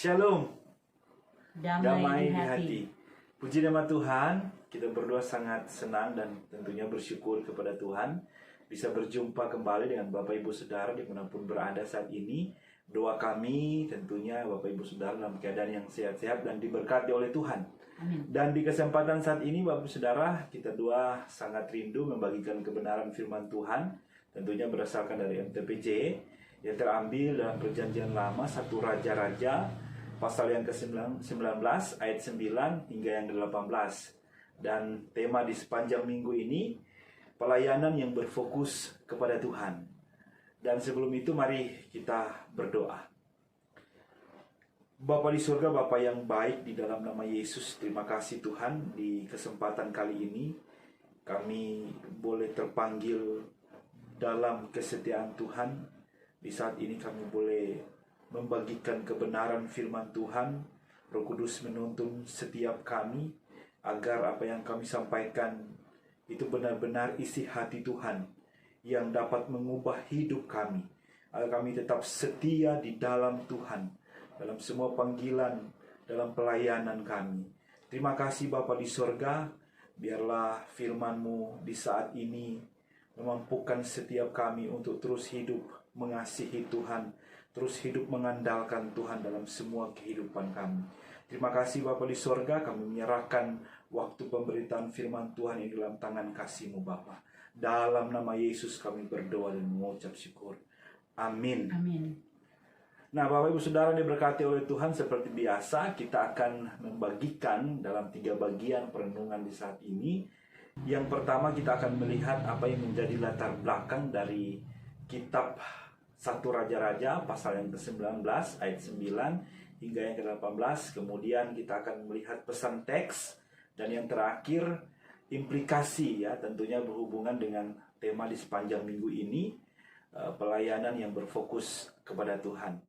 Shalom, Damai di hati. Puji nama Tuhan, kita berdua sangat senang dan tentunya bersyukur kepada Tuhan bisa berjumpa kembali dengan Bapak Ibu Saudara dimanapun berada saat ini. Doa kami tentunya Bapak Ibu Saudara dalam keadaan yang sehat-sehat dan diberkati oleh Tuhan. Amin. Dan di kesempatan saat ini Bapak Ibu Saudara, kita dua sangat rindu membagikan kebenaran firman Tuhan, tentunya berdasarkan dari MTPJ yang terambil dalam Perjanjian Lama 1 Raja-Raja pasal yang ke-19 ayat 9 hingga yang ke-18. Dan tema di sepanjang minggu ini pelayanan yang berfokus kepada Tuhan. Dan sebelum itu mari kita berdoa. Bapa di surga, Bapa yang baik, di dalam nama Yesus, terima kasih Tuhan di kesempatan kali ini kami boleh terpanggil dalam kesetiaan Tuhan. Di saat ini kami boleh membagikan kebenaran firman Tuhan. Roh Kudus menuntun setiap kami agar apa yang kami sampaikan itu benar-benar isi hati Tuhan yang dapat mengubah hidup kami, agar kami tetap setia di dalam Tuhan, dalam semua panggilan, dalam pelayanan kami. Terima kasih Bapa di sorga, biarlah firman-Mu di saat ini memampukan setiap kami untuk terus hidup mengasihi Tuhan, terus hidup mengandalkan Tuhan dalam semua kehidupan kami. Terima kasih Bapa di sorga, kami menyerahkan waktu pemberitaan firman Tuhan ini dalam tangan kasih-Mu Bapa. Dalam nama Yesus kami berdoa dan mengucap syukur. Amin. Amin. Nah Bapak Ibu Saudara diberkati oleh Tuhan, seperti biasa kita akan membagikan dalam 3 bagian perenungan di saat ini. Yang pertama kita akan melihat apa yang menjadi latar belakang dari kitab 1 Raja-Raja pasal yang ke-19 ayat 9 hingga yang ke-18. Kemudian kita akan melihat pesan teks, dan yang terakhir implikasi, ya, tentunya berhubungan dengan tema di sepanjang minggu ini, pelayanan yang berfokus kepada Tuhan.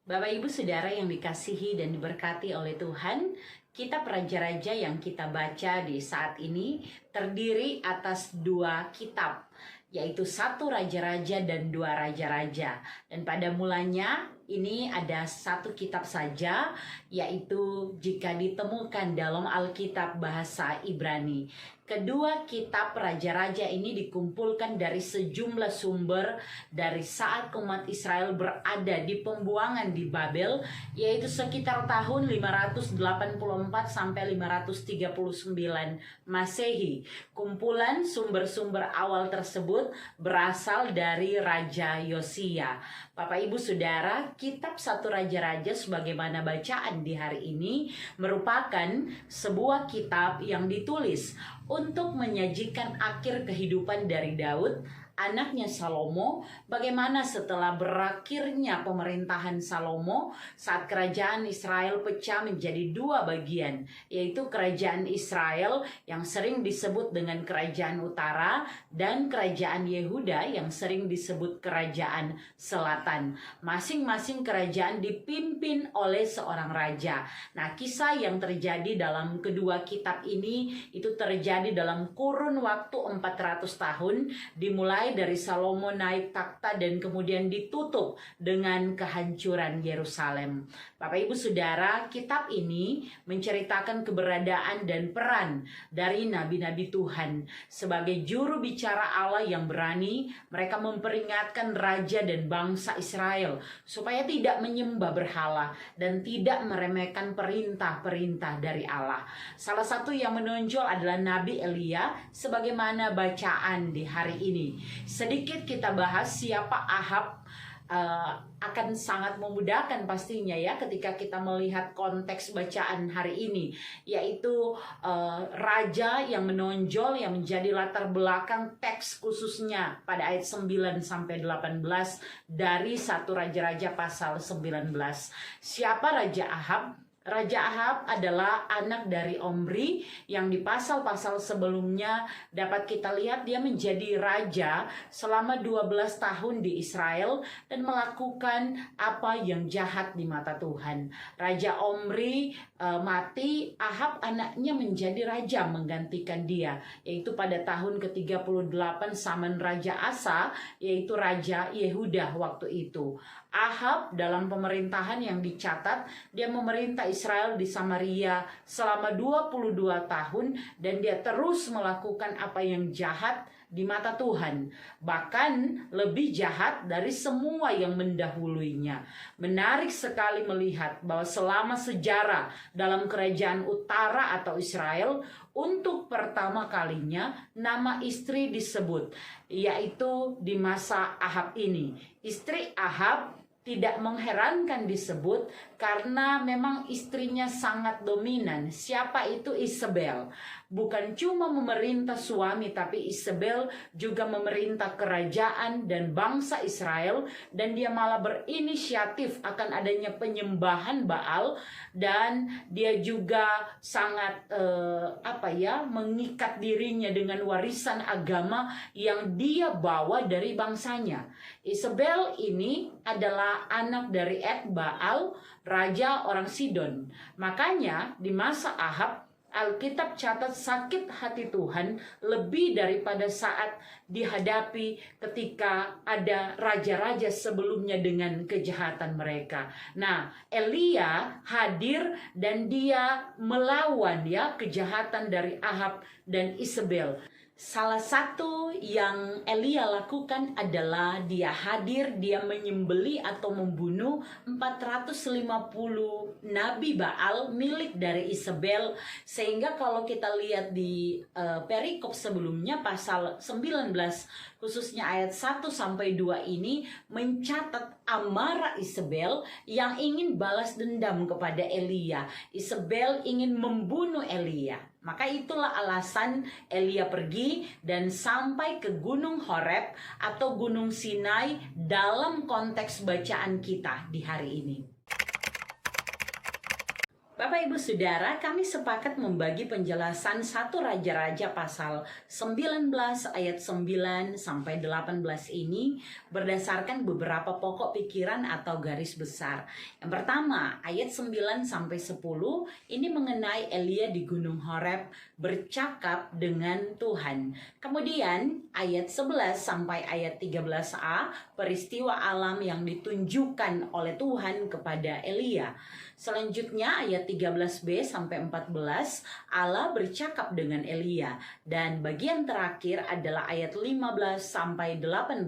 Bapak Ibu Saudara yang dikasihi dan diberkati oleh Tuhan, kitab Raja-Raja yang kita baca di saat ini terdiri atas 2 kitab, yaitu 1 Raja-Raja dan 2 Raja-Raja. Dan pada mulanya ini ada 1 kitab saja, yaitu jika ditemukan dalam Alkitab bahasa Ibrani. Kedua kitab Raja-Raja ini dikumpulkan dari sejumlah sumber dari saat umat Israel berada di pembuangan di Babel, yaitu sekitar tahun 584 sampai 539 Masehi. Kumpulan sumber-sumber awal tersebut berasal dari Raja Yosia. Bapak Ibu Saudara, kitab 1 Raja-Raja sebagaimana bacaan di hari ini merupakan sebuah kitab yang ditulis untuk menyajikan akhir kehidupan dari Daud, anaknya Salomo, bagaimana setelah berakhirnya pemerintahan Salomo saat kerajaan Israel pecah menjadi 2 bagian, yaitu kerajaan Israel yang sering disebut dengan kerajaan utara dan kerajaan Yehuda yang sering disebut kerajaan selatan. Masing-masing kerajaan dipimpin oleh seorang raja. Nah, kisah yang terjadi dalam kedua kitab ini itu terjadi dalam kurun waktu 400 tahun, dimulai dari Salomo naik takhta dan kemudian ditutup dengan kehancuran Yerusalem. Bapak Ibu Saudara, kitab ini menceritakan keberadaan dan peran dari nabi-nabi Tuhan. Sebagai juru bicara Allah yang berani, mereka memperingatkan raja dan bangsa Israel supaya tidak menyembah berhala dan tidak meremehkan perintah-perintah dari Allah. Salah satu yang menonjol adalah Nabi Elia, sebagaimana bacaan di hari ini. Sedikit kita bahas siapa Ahab, akan sangat memudahkan pastinya ya ketika kita melihat konteks bacaan hari ini, yaitu raja yang menonjol yang menjadi latar belakang teks khususnya pada ayat 9 sampai 18 dari 1 Raja-Raja pasal 19. Siapa Raja Ahab? Raja Ahab adalah anak dari Omri yang di pasal-pasal sebelumnya dapat kita lihat dia menjadi raja selama 12 tahun di Israel dan melakukan apa yang jahat di mata Tuhan. Raja Omri mati, Ahab anaknya menjadi raja menggantikan dia, yaitu pada tahun ke-38 zaman Raja Asa, yaitu Raja Yehuda waktu itu. Ahab dalam pemerintahan yang dicatat, dia memerintah Israel di Samaria selama 22 tahun dan dia terus melakukan apa yang jahat di mata Tuhan. Bahkan lebih jahat dari semua yang mendahuluinya. Menarik sekali melihat bahwa selama sejarah dalam kerajaan utara atau Israel, untuk pertama kalinya nama istri disebut, yaitu di masa Ahab ini. Istri Ahab tidak mengherankan disebut karena memang istrinya sangat dominan. Siapa itu? Isabel. Bukan cuma memerintah suami, tapi Isabel juga memerintah kerajaan dan bangsa Israel, dan dia malah berinisiatif akan adanya penyembahan Baal, dan dia juga sangat mengikat dirinya dengan warisan agama yang dia bawa dari bangsanya. Isabel ini adalah anak dari Baal, raja orang Sidon. Makanya di masa Ahab, Alkitab catat sakit hati Tuhan lebih daripada saat dihadapi ketika ada raja-raja sebelumnya dengan kejahatan mereka. Nah, Elia hadir dan dia melawan kejahatan dari Ahab dan Isabel. Salah satu yang Elia lakukan adalah dia hadir, dia menyembeli atau membunuh 450 nabi Baal milik dari Isabel. Sehingga kalau kita lihat di perikop sebelumnya pasal 19 khususnya ayat 1-2 ini mencatat amarah Isabel yang ingin balas dendam kepada Elia. Isabel ingin membunuh Elia. Maka itulah alasan Elia pergi dan sampai ke Gunung Horeb atau Gunung Sinai dalam konteks bacaan kita di hari ini. Bapak Ibu Saudara, kami sepakat membagi penjelasan 1 Raja-Raja pasal 19 ayat 9-18 ini berdasarkan beberapa pokok pikiran atau garis besar. Yang pertama, ayat 9-10 ini mengenai Elia di Gunung Horeb bercakap dengan Tuhan. Kemudian ayat 11 sampai ayat 13a, peristiwa alam yang ditunjukkan oleh Tuhan kepada Elia. Selanjutnya ayat 13b sampai 14, Allah bercakap dengan Elia. Dan bagian terakhir adalah ayat 15 sampai 18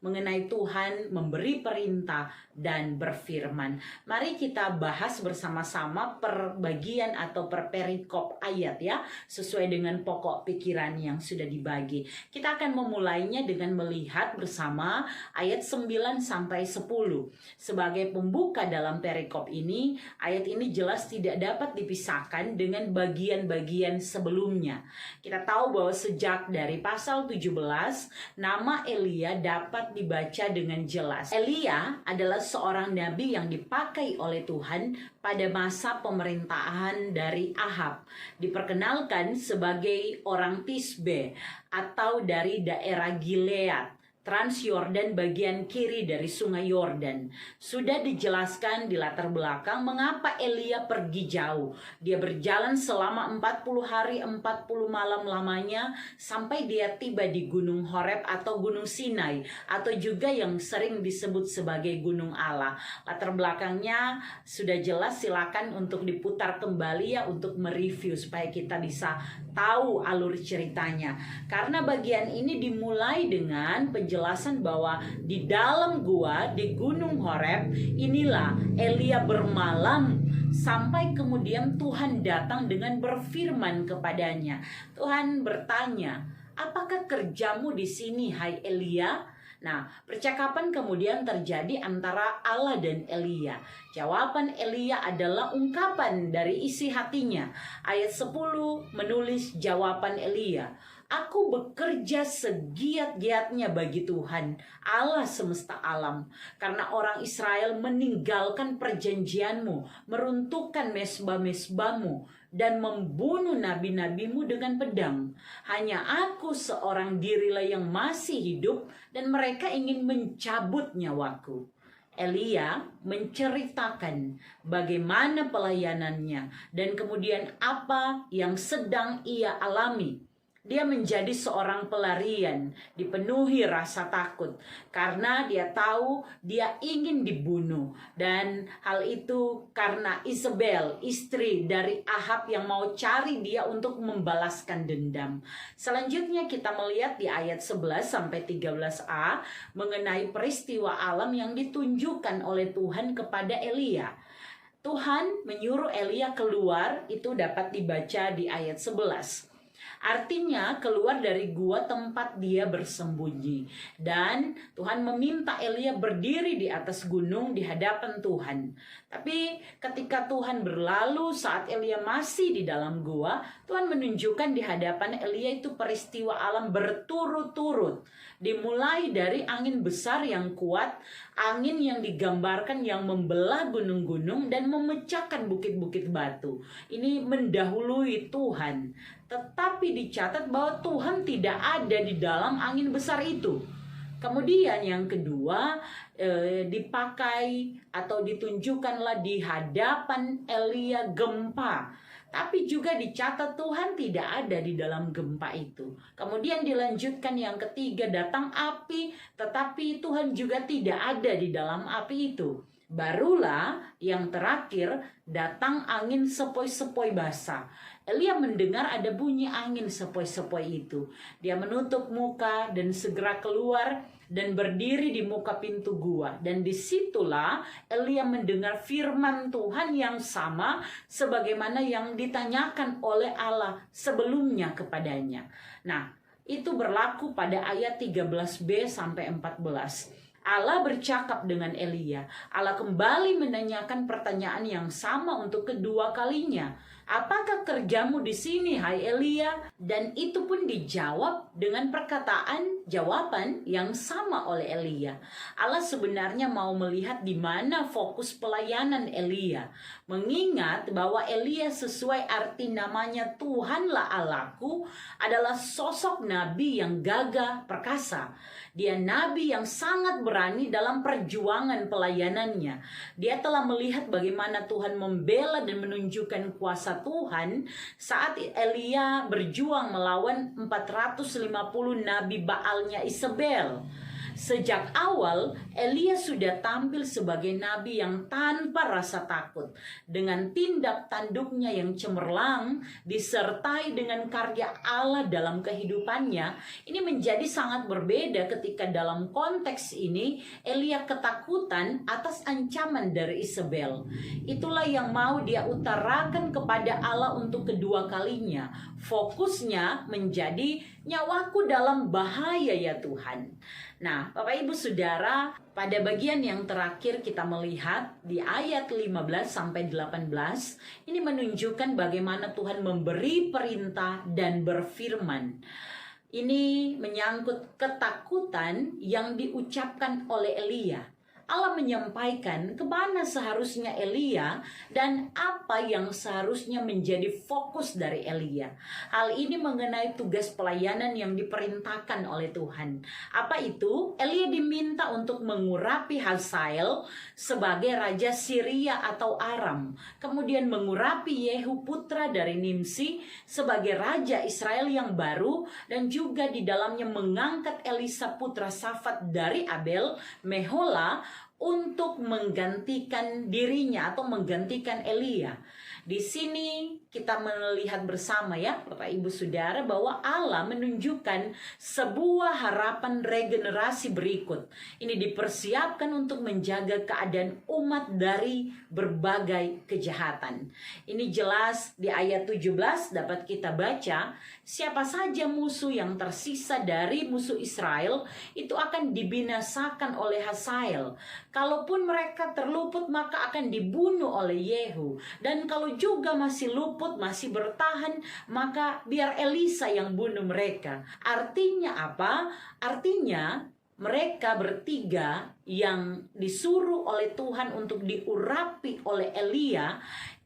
mengenai Tuhan memberi perintah dan berfirman. Mari kita bahas bersama-sama per bagian atau per perikop ayat sesuai dengan pokok pikiran yang sudah dibagi. Kita akan memulainya dengan melihat bersama ayat 9 sampai 10. Sebagai pembuka dalam perikop ini, ayat ini jelas tidak dapat dipisahkan dengan bagian-bagian sebelumnya. Kita tahu bahwa sejak dari pasal 17, nama Elia dapat dibaca dengan jelas. Elia adalah seorang nabi yang dipakai oleh Tuhan pada masa pemerintahan dari Ahab. Diperkenalkan sebagai orang Tisbe atau dari daerah Gilead, Transyordan bagian kiri dari sungai Yordan. Sudah dijelaskan di latar belakang mengapa Elia pergi jauh. Dia berjalan selama 40 hari 40 malam lamanya sampai dia tiba di Gunung Horeb atau Gunung Sinai, atau juga yang sering disebut sebagai Gunung Allah. Latar belakangnya sudah jelas, silakan untuk diputar kembali untuk mereview supaya kita bisa tahu alur ceritanya. Karena bagian ini dimulai dengan penjelasan bahwa di dalam gua di Gunung Horeb inilah Elia bermalam sampai kemudian Tuhan datang dengan berfirman kepadanya. Tuhan bertanya, "Apakah kerjamu di sini, hai Elia?" Nah, percakapan kemudian terjadi antara Allah dan Elia. Jawaban Elia adalah ungkapan dari isi hatinya. Ayat 10 menulis jawaban Elia. "Aku bekerja segiat-giatnya bagi Tuhan, Allah semesta alam. Karena orang Israel meninggalkan perjanjianmu, meruntuhkan mesbah-mesbahmu, dan membunuh nabi-nabimu dengan pedang. Hanya aku seorang dirilah yang masih hidup, dan mereka ingin mencabut nyawaku." Elia menceritakan bagaimana pelayanannya dan kemudian apa yang sedang ia alami. Dia menjadi seorang pelarian, dipenuhi rasa takut karena dia tahu dia ingin dibunuh, dan hal itu karena Isabel, istri dari Ahab, yang mau cari dia untuk membalaskan dendam. Selanjutnya kita melihat di ayat 11 sampai 13a mengenai peristiwa alam yang ditunjukkan oleh Tuhan kepada Elia. Tuhan menyuruh Elia keluar, itu dapat dibaca di ayat 11. Artinya keluar dari gua tempat dia bersembunyi. Dan Tuhan meminta Elia berdiri di atas gunung di hadapan Tuhan. Tapi ketika Tuhan berlalu saat Elia masih di dalam gua, Tuhan menunjukkan di hadapan Elia itu peristiwa alam berturut-turut. Dimulai dari angin besar yang kuat, angin yang digambarkan yang membelah gunung-gunung dan memecahkan bukit-bukit batu. Ini mendahului Tuhan. Tetapi dicatat bahwa Tuhan tidak ada di dalam angin besar itu. Kemudian yang kedua, dipakai atau ditunjukkanlah di hadapan Elia gempa. Tapi juga dicatat Tuhan tidak ada di dalam gempa itu. Kemudian dilanjutkan yang ketiga, datang api, tetapi Tuhan juga tidak ada di dalam api itu. Barulah yang terakhir, datang angin sepoi-sepoi basah. Elia mendengar ada bunyi angin sepoi-sepoi itu. Dia menutup muka dan segera keluar dan berdiri di muka pintu gua. Dan disitulah Elia mendengar firman Tuhan yang sama sebagaimana yang ditanyakan oleh Allah sebelumnya kepadanya. Nah, itu berlaku pada ayat 13b sampai 14. Allah bercakap dengan Elia. Allah kembali menanyakan pertanyaan yang sama untuk kedua kalinya. Apakah kerjamu di sini, hai Elia? Dan itu pun dijawab dengan jawaban yang sama oleh Elia. Allah sebenarnya mau melihat di mana fokus pelayanan Elia. Mengingat bahwa Elia sesuai arti namanya Tuhanlah Allahku adalah sosok nabi yang gagah perkasa. Dia nabi yang sangat berani dalam perjuangan pelayanannya. Dia telah melihat bagaimana Tuhan membela dan menunjukkan kuasa Tuhan saat Elia berjuang melawan 450 nabi Baalnya Isabel. Sejak awal, Elia sudah tampil sebagai nabi yang tanpa rasa takut. Dengan tindak tanduknya yang cemerlang, disertai dengan karya Allah dalam kehidupannya, ini menjadi sangat berbeda ketika dalam konteks ini, Elia ketakutan atas ancaman dari Isabel. Itulah yang mau dia utarakan kepada Allah untuk kedua kalinya. Fokusnya menjadi nyawaku dalam bahaya ya Tuhan. Nah, Bapak Ibu Saudara, pada bagian yang terakhir kita melihat di ayat 15 sampai 18, ini menunjukkan bagaimana Tuhan memberi perintah dan berfirman. Ini menyangkut ketakutan yang diucapkan oleh Elia. Allah menyampaikan kemana seharusnya Elia dan apa yang seharusnya menjadi fokus dari Elia. Hal ini mengenai tugas pelayanan yang diperintahkan oleh Tuhan. Apa itu? Elia diminta untuk mengurapi Hazael sebagai raja Syria atau Aram. Kemudian mengurapi Yehu putra dari Nimsi sebagai raja Israel yang baru, dan juga di dalamnya mengangkat Elisa putra Safat dari Abel Mehola untuk menggantikan dirinya atau menggantikan Elia. Di sini kita melihat bersama ya Bapak Ibu Saudara bahwa Allah menunjukkan sebuah harapan regenerasi berikut. Ini dipersiapkan untuk menjaga keadaan umat dari berbagai kejahatan. Ini jelas di ayat 17 dapat kita baca, siapa saja musuh yang tersisa dari musuh Israel itu akan dibinasakan oleh Hazael. Kalaupun mereka terluput maka akan dibunuh oleh Yehu. Dan kalau juga masih luput, masih bertahan, maka biar Elisa yang bunuh mereka. Artinya apa? Artinya mereka bertiga yang disuruh oleh Tuhan untuk diurapi oleh Elia,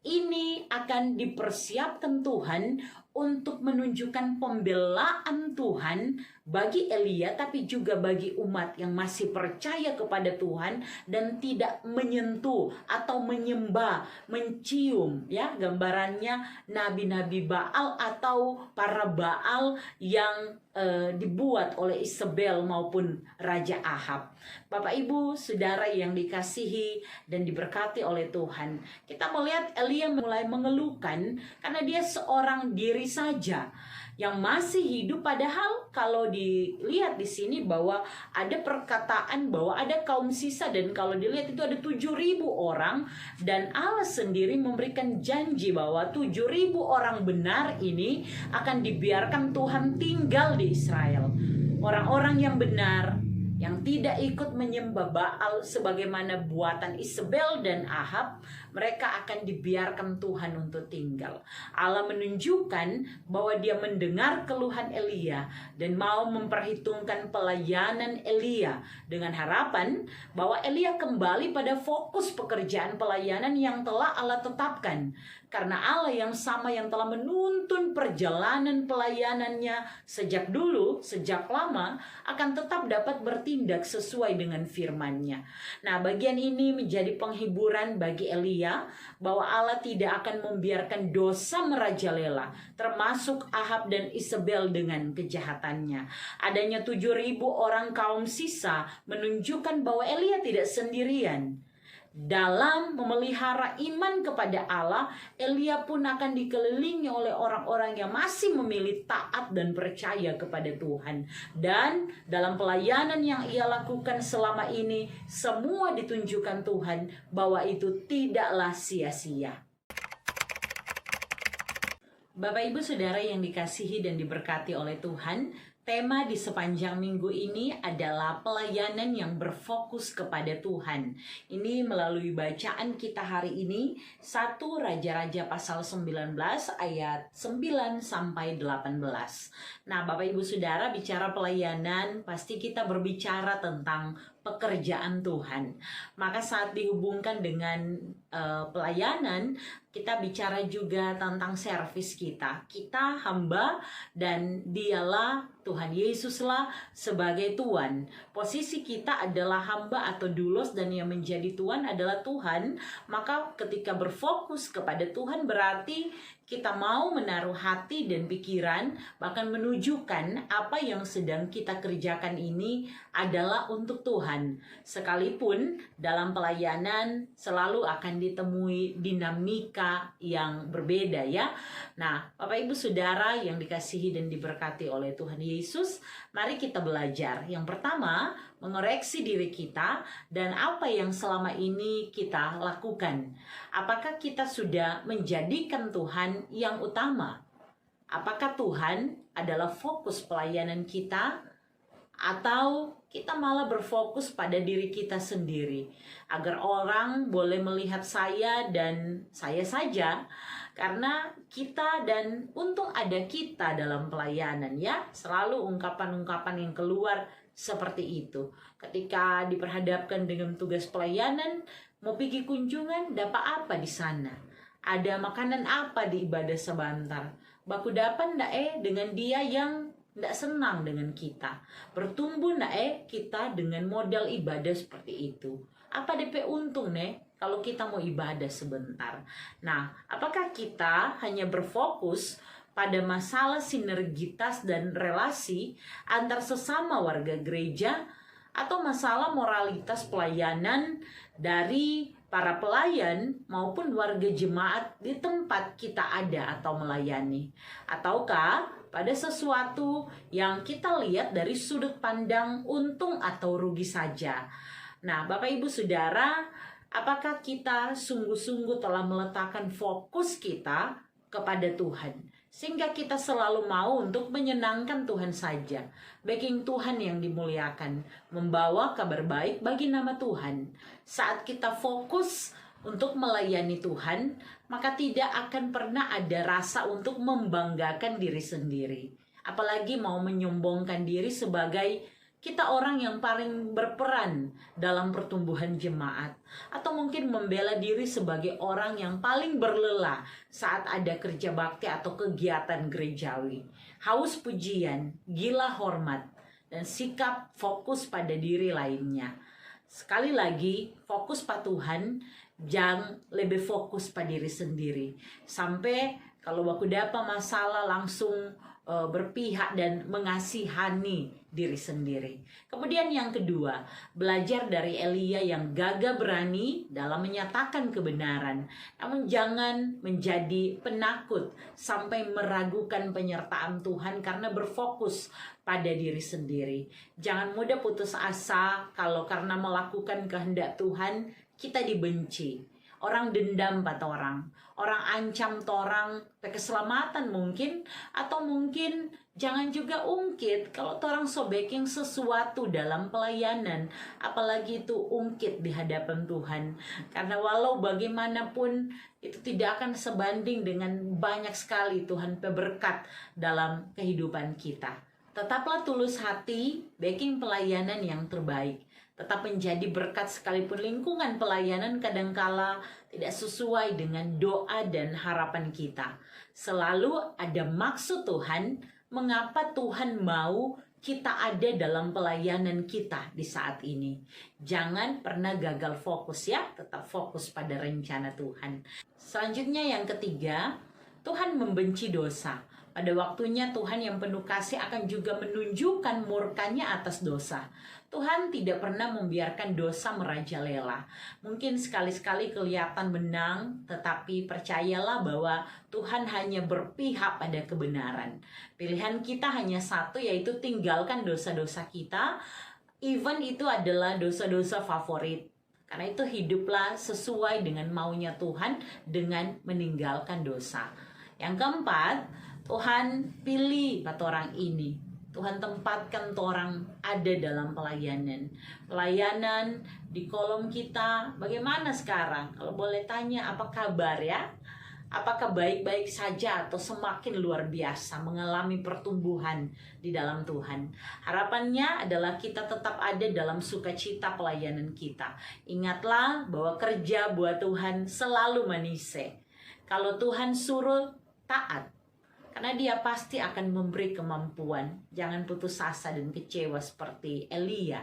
ini akan dipersiapkan Tuhan untuk menunjukkan pembelaan Tuhan bagi Elia, tapi juga bagi umat yang masih percaya kepada Tuhan dan tidak menyentuh atau menyembah, mencium, ya, gambarannya nabi-nabi Baal atau para Baal yang dibuat oleh Isabel maupun Raja Ahab. Bapak Ibu Saudara yang dikasihi dan diberkati oleh Tuhan, kita melihat Elia mulai mengeluhkan karena dia seorang diri saja yang masih hidup, padahal kalau dilihat di sini bahwa ada perkataan bahwa ada kaum sisa, dan kalau dilihat itu ada 7.000 orang, dan Allah sendiri memberikan janji bahwa 7.000 orang benar ini akan dibiarkan Tuhan tinggal di Israel. Orang-orang yang benar, yang tidak ikut menyembah Baal sebagaimana buatan Isabel dan Ahab, mereka akan dibiarkan Tuhan untuk tinggal. Allah menunjukkan bahwa dia mendengar keluhan Elia dan mau memperhitungkan pelayanan Elia dengan harapan bahwa Elia kembali pada fokus pekerjaan pelayanan yang telah Allah tetapkan. Karena Allah yang sama yang telah menuntun perjalanan pelayanannya sejak dulu, sejak lama, akan tetap dapat bertindak sesuai dengan firman-Nya. Nah, bagian ini menjadi penghiburan bagi Elia bahwa Allah tidak akan membiarkan dosa merajalela, termasuk Ahab dan Isabel dengan kejahatannya. Adanya 7.000 orang kaum sisa menunjukkan bahwa Elia tidak sendirian. Dalam memelihara iman kepada Allah, Elia pun akan dikelilingi oleh orang-orang yang masih memilih taat dan percaya kepada Tuhan. Dan dalam pelayanan yang ia lakukan selama ini, semua ditunjukkan Tuhan bahwa itu tidaklah sia-sia. Bapak Ibu Saudara yang dikasihi dan diberkati oleh Tuhan, tema di sepanjang minggu ini adalah pelayanan yang berfokus kepada Tuhan. Ini melalui bacaan kita hari ini, 1 Raja-Raja pasal 19 ayat 9 sampai 18. Nah, Bapak Ibu Saudara, bicara pelayanan pasti kita berbicara tentang pekerjaan Tuhan. Maka saat dihubungkan dengan pelayanan, kita bicara juga tentang servis kita. Kita hamba dan dialah Tuhan Yesuslah sebagai Tuhan. Posisi kita adalah hamba atau doulos, dan yang menjadi Tuhan adalah Tuhan. Maka ketika berfokus kepada Tuhan berarti kita mau menaruh hati dan pikiran, bahkan menunjukkan apa yang sedang kita kerjakan ini adalah untuk Tuhan. Sekalipun dalam pelayanan selalu akan ditemui dinamika yang berbeda, ya. Nah, Bapak Ibu Saudara yang dikasihi dan diberkati oleh Tuhan Yesus, mari kita belajar. Yang pertama, mengoreksi diri kita dan apa yang selama ini kita lakukan. Apakah kita sudah menjadikan Tuhan yang utama? Apakah Tuhan adalah fokus pelayanan kita? Atau kita malah berfokus pada diri kita sendiri, agar orang boleh melihat saya dan saya saja, karena kita dan untung ada kita dalam pelayanan, ya. Selalu ungkapan-ungkapan yang keluar seperti itu. Ketika diperhadapkan dengan tugas pelayanan, mau pergi kunjungan, dapat apa di sana? Ada makanan apa di ibadah sebentar? Baku dapat ndak dengan dia yang ndak senang dengan kita? Bertumbuh ndak kita dengan modal ibadah seperti itu? Apa DP untung kalau kita mau ibadah sebentar? Nah, apakah kita hanya berfokus pada masalah sinergitas dan relasi antar sesama warga gereja, atau masalah moralitas pelayanan dari para pelayan maupun warga jemaat di tempat kita ada atau melayani? Ataukah pada sesuatu yang kita lihat dari sudut pandang untung atau rugi saja? Nah, Bapak Ibu Saudara, apakah kita sungguh-sungguh telah meletakkan fokus kita kepada Tuhan, sehingga kita selalu mau untuk menyenangkan Tuhan saja, baking Tuhan yang dimuliakan, membawa kabar baik bagi nama Tuhan? Saat kita fokus untuk melayani Tuhan, maka tidak akan pernah ada rasa untuk membanggakan diri sendiri, apalagi mau menyombongkan diri sebagai kita orang yang paling berperan dalam pertumbuhan jemaat, atau mungkin membela diri sebagai orang yang paling berlelah saat ada kerja bakti atau kegiatan gerejawi. Haus pujian, gila hormat, dan sikap fokus pada diri lainnya. Sekali lagi, fokus pada Tuhan, jangan lebih fokus pada diri sendiri. Sampai kalau baku dapat masalah langsung berpihak dan mengasihani diri sendiri. Kemudian yang kedua, belajar dari Elia yang gagah berani dalam menyatakan kebenaran. Namun jangan menjadi penakut sampai meragukan penyertaan Tuhan karena berfokus pada diri sendiri. Jangan mudah putus asa kalau karena melakukan kehendak Tuhan kita dibenci. Orang dendam pada orang ancam orang keselamatan mungkin, atau mungkin jangan juga ungkit kalau orang sobeking sesuatu dalam pelayanan, apalagi itu ungkit di hadapan Tuhan. Karena walau bagaimanapun itu tidak akan sebanding dengan banyak sekali Tuhan berkat dalam kehidupan kita. Tetaplah tulus hati, baking pelayanan yang terbaik. Tetap menjadi berkat sekalipun lingkungan pelayanan kadangkala tidak sesuai dengan doa dan harapan kita. Selalu ada maksud Tuhan, mengapa Tuhan mau kita ada dalam pelayanan kita di saat ini. Jangan pernah gagal fokus ya, tetap fokus pada rencana Tuhan. Selanjutnya yang ketiga, Tuhan membenci dosa. Pada waktunya Tuhan yang penuh kasih akan juga menunjukkan murkanya atas dosa. Tuhan tidak pernah membiarkan dosa merajalela. Mungkin sekali-sekali kelihatan menang, tetapi percayalah bahwa Tuhan hanya berpihak pada kebenaran. Pilihan kita hanya satu, yaitu tinggalkan dosa-dosa kita, even itu adalah dosa-dosa favorit. Karena itu hiduplah sesuai dengan maunya Tuhan dengan meninggalkan dosa. Yang keempat, Tuhan pilih buat orang ini. Tuhan tempatkan orang ada dalam pelayanan. Pelayanan di kolom kita bagaimana sekarang? Kalau boleh tanya, apa kabar ya? Apakah baik-baik saja atau semakin luar biasa mengalami pertumbuhan di dalam Tuhan? Harapannya adalah kita tetap ada dalam sukacita pelayanan kita. Ingatlah bahwa kerja buat Tuhan selalu manise. Kalau Tuhan suruh, taat. Karena dia pasti akan memberi kemampuan. Jangan putus asa dan kecewa seperti Elia.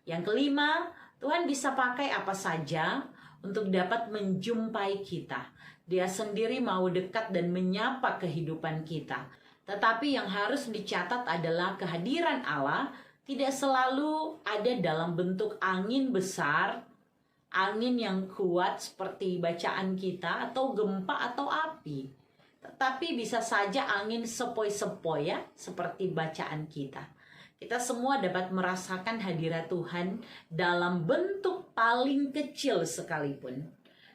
Yang kelima, Tuhan bisa pakai apa saja untuk dapat menjumpai kita. Dia sendiri mau dekat dan menyapa kehidupan kita. Tetapi yang harus dicatat adalah kehadiran Allah tidak selalu ada dalam bentuk angin besar, angin yang kuat seperti bacaan kita, atau gempa atau api. Tetapi bisa saja angin sepoi-sepoi ya, seperti bacaan kita. Kita semua dapat merasakan hadirat Tuhan dalam bentuk paling kecil sekalipun.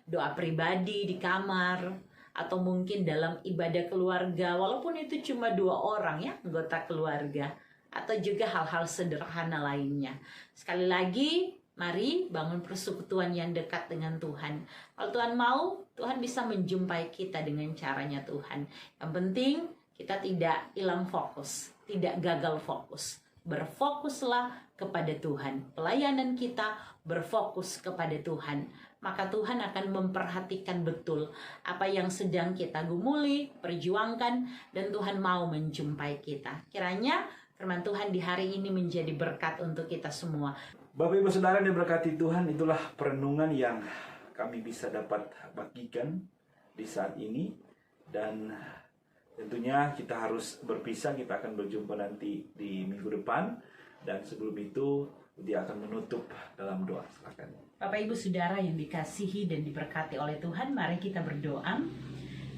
Doa pribadi di kamar, atau mungkin dalam ibadah keluarga, walaupun itu cuma 2 orang ya, anggota keluarga. Atau juga hal-hal sederhana lainnya. Sekali lagi, mari bangun persekutuan yang dekat dengan Tuhan. Kalau Tuhan mau, Tuhan bisa menjumpai kita dengan caranya Tuhan. Yang penting kita tidak hilang fokus, tidak gagal fokus. Berfokuslah kepada Tuhan. Pelayanan kita berfokus kepada Tuhan. Maka Tuhan akan memperhatikan betul apa yang sedang kita gumuli, perjuangkan, dan Tuhan mau menjumpai kita. Kiranya firman Tuhan di hari ini menjadi berkat untuk kita semua. Bapak Ibu Saudara yang diberkati Tuhan, itulah perenungan yang kami bisa dapat bagikan di saat ini. Dan tentunya kita harus berpisah, kita akan berjumpa nanti di minggu depan. Dan sebelum itu, dia akan menutup dalam doa. Silakan. Bapak Ibu Saudara yang dikasihi dan diberkati oleh Tuhan, mari kita berdoa.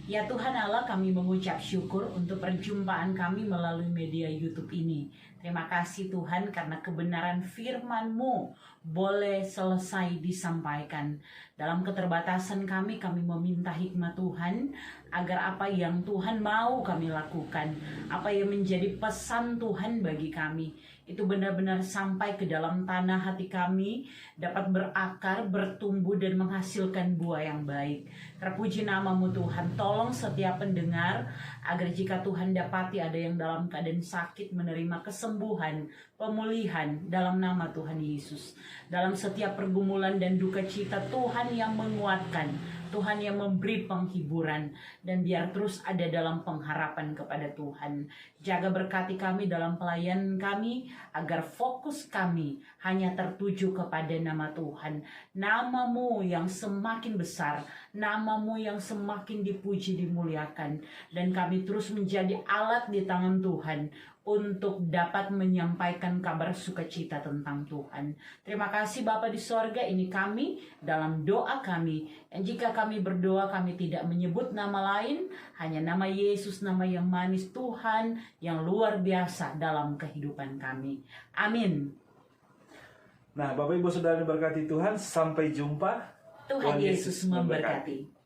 Ya Tuhan Allah, kami mengucap syukur untuk perjumpaan kami melalui media YouTube ini. Terima kasih Tuhan karena kebenaran firman-Mu boleh selesai disampaikan. Dalam keterbatasan kami meminta hikmat Tuhan agar apa yang Tuhan mau kami lakukan, apa yang menjadi pesan Tuhan bagi kami, itu benar-benar sampai ke dalam tanah hati kami, dapat berakar, bertumbuh, dan menghasilkan buah yang baik. Terpuji namamu Tuhan. Tolong setiap pendengar, agar jika Tuhan dapati ada yang dalam keadaan sakit, menerima kesembuhan, pemulihan dalam nama Tuhan Yesus. Dalam setiap pergumulan dan duka cita, Tuhan yang menguatkan, Tuhan yang memberi penghiburan, dan biar terus ada dalam pengharapan kepada Tuhan. Jaga berkati kami dalam pelayanan kami, agar fokus kami hanya tertuju kepada nama Tuhan. Namamu yang semakin besar, namamu yang semakin dipuji, dimuliakan, dan kami terus menjadi alat di tangan Tuhan untuk dapat menyampaikan kabar sukacita tentang Tuhan. Terima kasih Bapa di sorga, ini kami dalam doa kami. Dan jika kami berdoa, kami tidak menyebut nama lain, hanya nama Yesus, nama yang manis, Tuhan yang luar biasa dalam kehidupan kami. Amin. Nah, Bapak Ibu Saudara diberkati Tuhan, sampai jumpa. Tuhan Yesus memberkati.